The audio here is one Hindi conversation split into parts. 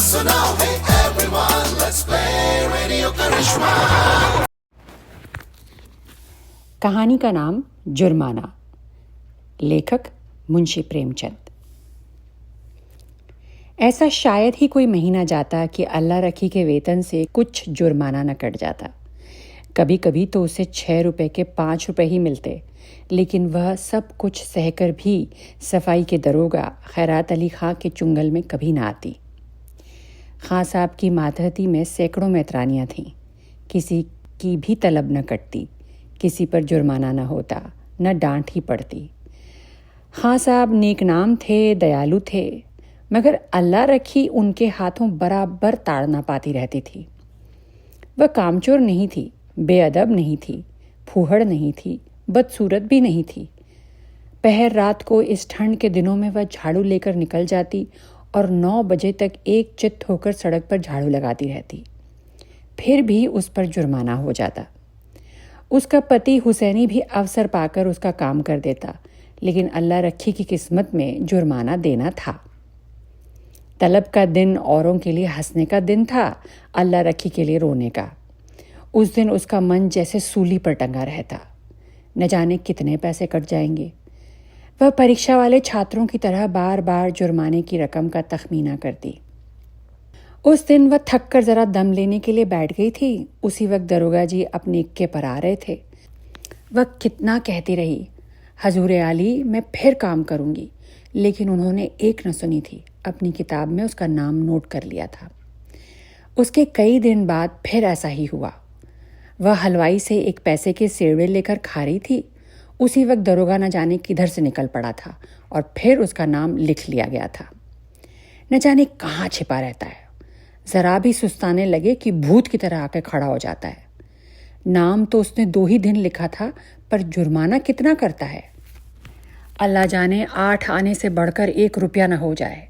सुनाओ hey everyone, let's play Radio करिश्मा। कहानी का नाम जुर्माना। लेखक मुंशी प्रेमचंद। ऐसा शायद ही कोई महीना जाता कि अल्लाह रखी के वेतन से कुछ जुर्माना न कट जाता। कभी कभी तो उसे 6 रुपए के 5 रुपए ही मिलते, लेकिन वह सब कुछ सहकर भी सफाई के दरोगा खैरात अली खां के चुंगल में कभी ना आती। खां साहब की मातहती में सैकड़ों मैतरानियाँ थीं। किसी की भी तलब न कटती, किसी पर जुर्माना न होता, न डांट ही पड़ती। खां साहब नेकनाम थे, दयालु थे, मगर अल्लाह रखी उनके हाथों बराबर ताड़ना पाती रहती थी। वह कामचोर नहीं थी, बेअदब नहीं थी, फूहड़ नहीं थी, बदसूरत भी नहीं थी। पहर रात को इस ठंड के दिनों में वह झाड़ू लेकर निकल जाती और 9 बजे तक एक चित्त होकर सड़क पर झाड़ू लगाती रहती। फिर भी उस पर जुर्माना हो जाता। उसका पति हुसैनी भी अवसर पाकर उसका काम कर देता, लेकिन अल्लाह रखी की किस्मत में जुर्माना देना था। तलब का दिन औरों के लिए हंसने का दिन था, अल्लाह रखी के लिए रोने का। उस दिन उसका मन जैसे सूली पर टंगा रहता। न जाने कितने पैसे कट जाएंगे। वह परीक्षा वाले छात्रों की तरह बार बार जुर्माने की रकम का तखमीना करती। उस दिन वह थक कर जरा दम लेने के लिए बैठ गई थी। उसी वक्त दरोगा जी अपने इक्के पर आ रहे थे। वह कितना कहती रही, हजूर आली मैं फिर काम करूंगी, लेकिन उन्होंने एक न सुनी थी। अपनी किताब में उसका नाम नोट कर लिया था। उसके कई दिन बाद फिर ऐसा ही हुआ। वह हलवाई से एक पैसे के सेवड़े लेकर खा रही थी। उसी वक्त दरोगा न जाने किधर से निकल पड़ा था और फिर उसका नाम लिख लिया गया था। न जाने कहाँ छिपा रहता है। जरा भी सुस्ताने लगे कि भूत की तरह आकर खड़ा हो जाता है। नाम तो उसने 2 ही दिन लिखा था, पर जुर्माना कितना करता है। अल्लाह जाने 8 आने से बढ़कर 1 रुपया न हो जाए।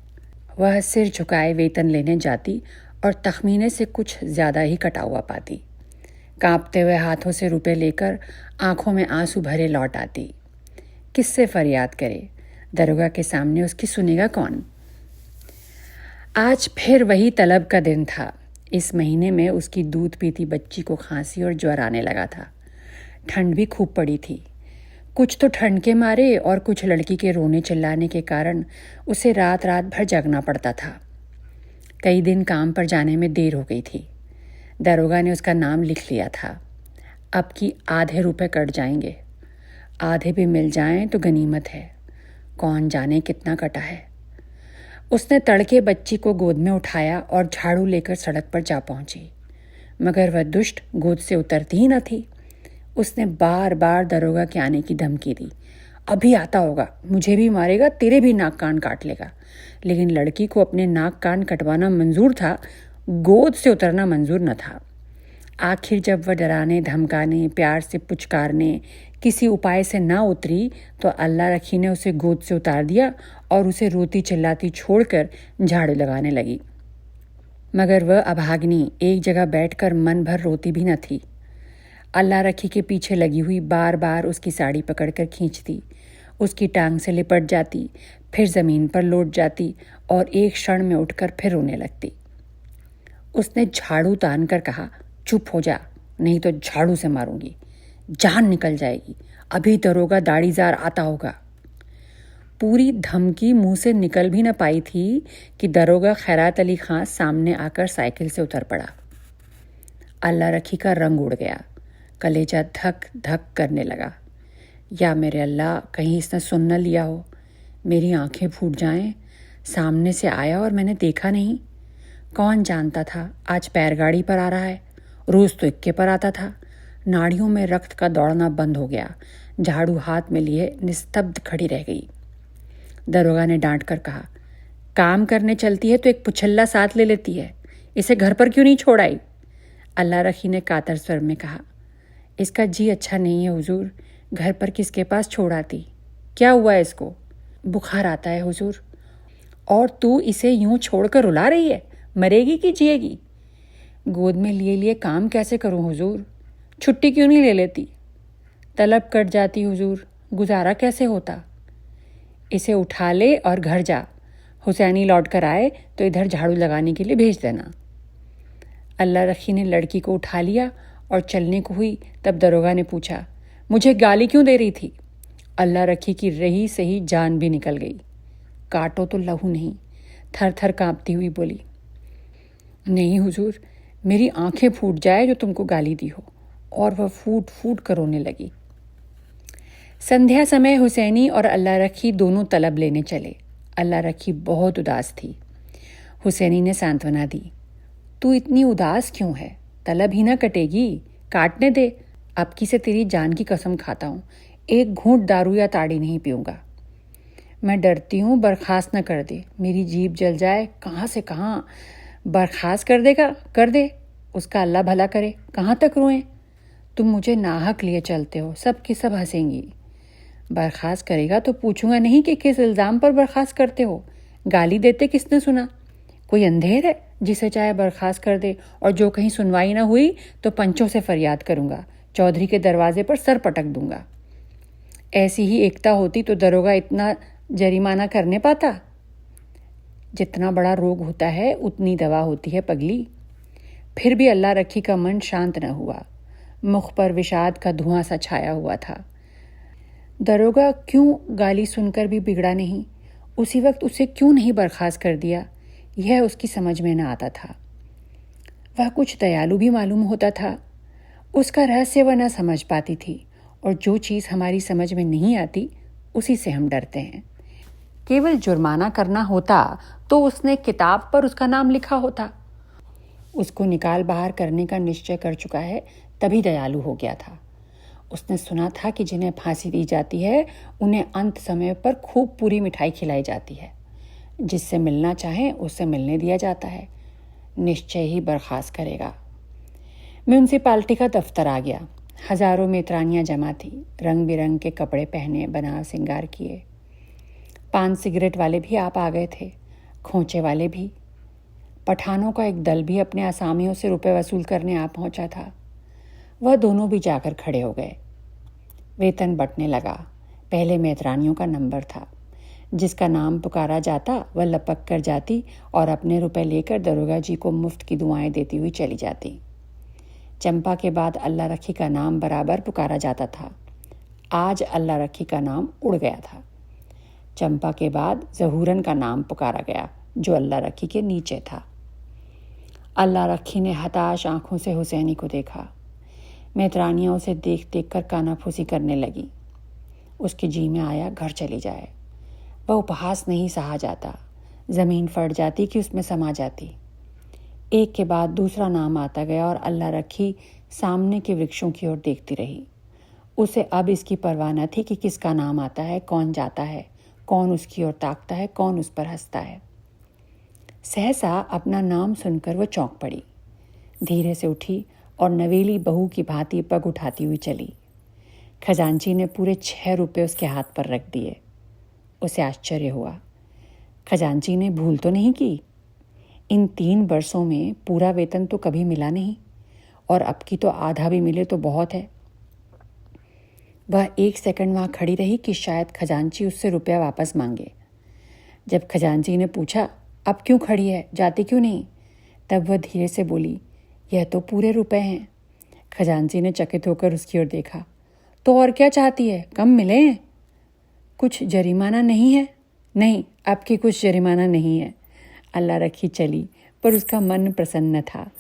वह सिर झुकाए वेतन लेने जाती और तखमीने से कुछ ज़्यादा ही कटा हुआ पाती। कांपते हुए हाथों से रुपए लेकर आंखों में आंसू भरे लौट आती। किससे फरियाद करे? दरोगा के सामने उसकी सुनेगा कौन? आज फिर वही तलब का दिन था। इस महीने में उसकी दूध पीती बच्ची को खांसी और ज्वर आने लगा था। ठंड भी खूब पड़ी थी। कुछ तो ठंड के मारे और कुछ लड़की के रोने चिल्लाने के कारण उसे रात रात भर जगना पड़ता था। कई दिन काम पर जाने में देर हो गई थी। दरोगा ने उसका नाम लिख लिया था। अब की आधे रुपए कट जाएंगे। आधे भी मिल जाएं तो गनीमत है। कौन जाने कितना कटा है। उसने तड़के बच्ची को गोद में उठाया और झाड़ू लेकर सड़क पर जा पहुंची, मगर वह दुष्ट गोद से उतरती ही न थी। उसने बार बार दरोगा के आने की धमकी दी। अभी आता होगा, मुझे भी मारेगा, तेरे भी नाक कान काट लेगा। लेकिन लड़की को अपने नाक कान कटवाना मंजूर था, गोद से उतरना मंजूर न था। आखिर जब वह डराने धमकाने प्यार से पुचकारने किसी उपाय से ना उतरी, तो अल्लाह रखी ने उसे गोद से उतार दिया और उसे रोती चिल्लाती छोड़कर झाड़ू लगाने लगी। मगर वह अभागिनी एक जगह बैठकर मन भर रोती भी न थी। अल्लाह रखी के पीछे लगी हुई बार बार उसकी साड़ी पकड़कर खींचती, उसकी टांग से लिपट जाती, फिर ज़मीन पर लौट जाती और एक क्षण में उठकर फिर रोने लगती। उसने झाड़ू तान कर कहा, चुप हो जा, नहीं तो झाड़ू से मारूंगी, जान निकल जाएगी। अभी दरोगा दाढ़ीदार आता होगा। पूरी धमकी मुंह से निकल भी न पाई थी कि दरोगा खैरात अली खां सामने आकर साइकिल से उतर पड़ा। अल्लाह रखी का रंग उड़ गया। कलेजा धक धक करने लगा। या मेरे अल्लाह, कहीं इसने सुन न लिया हो, मेरी आंखें फूट जाएं। सामने से आया और मैंने देखा नहीं। कौन जानता था आज पैरगाड़ी पर आ रहा है। रोज़ तो इक्के पर आता था। नाड़ियों में रक्त का दौड़ना बंद हो गया। झाड़ू हाथ में लिए निस्तब्ध खड़ी रह गई। दरोगा ने डांट कर कहा, काम करने चलती है तो एक पुछल्ला साथ ले लेती है, इसे घर पर क्यों नहीं छोड़ आई? अल्लाह रखी ने कातर स्वर में कहा, इसका जी अच्छा नहीं है हुजूर, घर पर किसके पास छोड़ आती? क्या हुआ है इसको? बुखार आता है हुजूर। और तू इसे यूं छोड़कर रुला रही है? मरेगी कि जिएगी? गोद में लिए लिए काम कैसे करूं हुजूर? छुट्टी क्यों नहीं ले लेती? तलब कट जाती हुजूर, गुजारा कैसे होता? इसे उठा ले और घर जा। हुसैनी लौट कर आए तो इधर झाड़ू लगाने के लिए भेज देना। अल्लाह रखी ने लड़की को उठा लिया और चलने को हुई तब दरोगा ने पूछा, मुझे गाली क्यों दे रही थी? अल्लाह रखी की रही सही जान भी निकल गई। काटो तो लहू नहीं, थर थर कांपती हुई बोली, नहीं हुजूर, मेरी आंखें फूट जाए जो तुमको गाली दी हो। और वह फूट फूट कर रोने लगी। संध्या समय हुसैनी और अल्लाह रखी दोनों तलब लेने चले। अल्लाह रखी बहुत उदास थी। हुसैनी ने सांत्वना दी, तू इतनी उदास क्यों है? तलब ही ना कटेगी, काटने दे। अब की से तेरी जान की कसम खाता हूँ, एक घूंट दारू या ताड़ी नहीं पीऊँगा। मैं डरती हूँ बर्खास्त न कर दे, मेरी जीभ जल जाए। कहाँ से कहाँ बर्खास्त कर देगा? कर दे, उसका अल्लाह भला करे। कहाँ तक रोएं? तुम मुझे नाहक लिए चलते हो, सब की सब हंसेंगी। बर्खास्त करेगा तो पूछूंगा नहीं कि किस इल्ज़ाम पर बर्खास्त करते हो। गाली देते किसने सुना? कोई अंधेर है जिसे चाहे बर्खास्त कर दे, और जो कहीं सुनवाई ना हुई तो पंचों से फरियाद करूंगा, चौधरी के दरवाजे पर सर पटक दूंगा। ऐसी ही एकता होती तो दरोगा इतना जरिमाना करने पाता? जितना बड़ा रोग होता है उतनी दवा होती है पगली। फिर भी अल्लाह रखी का मन शांत न हुआ। मुख पर विषाद का धुआं सा छाया हुआ था। दरोगा क्यों गाली सुनकर भी बिगड़ा नहीं? उसी वक्त उसे क्यों नहीं बर्खास्त कर दिया? यह उसकी समझ में न आता था। वह कुछ दयालु भी मालूम होता था। उसका रहस्य वह न समझ पाती थी, और जो चीज़ हमारी समझ में नहीं आती उसी से हम डरते हैं। केवल जुर्माना करना होता तो उसने किताब पर उसका नाम लिखा होता। उसको निकाल बाहर करने का निश्चय कर चुका है, तभी दयालु हो गया था। उसने सुना था कि जिन्हें फांसी दी जाती है उन्हें अंत समय पर खूब पूरी मिठाई खिलाई जाती है। जिससे मिलना चाहे उससे मिलने दिया जाता है। निश्चय ही बर्खास्त करेगा। म्यूनसिपालिटी का दफ्तर आ गया। हजारों मेतरानियां जमा थी, रंग बिरंग के कपड़े पहने, बनाव सिंगार किए। पान सिगरेट वाले भी आप आ गए थे, खोंचे वाले भी। पठानों का एक दल भी अपने असामियों से रुपए वसूल करने आ पहुंचा था। वह दोनों भी जाकर खड़े हो गए। वेतन बंटने लगा। पहले मेतरानियों का नंबर था। जिसका नाम पुकारा जाता वह लपक कर जाती और अपने रुपए लेकर दरोगा जी को मुफ्त की दुआएं देती हुई चली जाती। चंपा के बाद अल्लाह रखी का नाम बराबर पुकारा जाता था। आज अल्लाह रखी का नाम उड़ गया था। चंपा के बाद ज़हूरन का नाम पुकारा गया, जो अल्लाह रखी के नीचे था। अल्लाह रखी ने हताश आंखों से हुसैनी को देखा। मेतरानियाँ उसे देख देख कर कानाफूसी करने लगी। उसके जी में आया घर चली जाए। वह उपहास नहीं सहा जाता। ज़मीन फट जाती कि उसमें समा जाती। एक के बाद दूसरा नाम आता गया और अल्लाह रखी सामने के वृक्षों की ओर देखती रही। उसे अब इसकी परवाह न थी कि किसका नाम आता है, कौन जाता है, कौन उसकी ओर ताकता है, कौन उस पर हंसता है। सहसा अपना नाम सुनकर वह चौंक पड़ी। धीरे से उठी और नवेली बहू की भांति पग उठाती हुई चली। खजांची ने पूरे 6 रुपये उसके हाथ पर रख दिए। उसे आश्चर्य हुआ। खजांची ने भूल तो नहीं की। इन 3 वर्षों में पूरा वेतन तो कभी मिला नहीं, और अब की तो आधा भी मिले तो बहुत है। वह 1 सेकंड वहाँ खड़ी रही कि शायद खजांची उससे रुपया वापस मांगे। जब खजांची ने पूछा, अब क्यों खड़ी है, जाती क्यों नहीं, तब वह धीरे से बोली, यह तो पूरे रुपए हैं। खजांची ने चकित होकर उसकी ओर देखा। तो और क्या चाहती है, कम मिले हैं? कुछ जरिमाना नहीं है? नहीं, अब की कुछ जरिमाना नहीं है। अल्लाह रखी चली, पर उसका मन प्रसन्न था।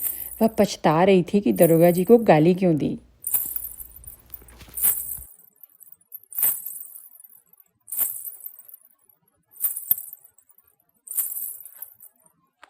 वह पछता रही थी कि दरोगा जी को गाली क्यों दी।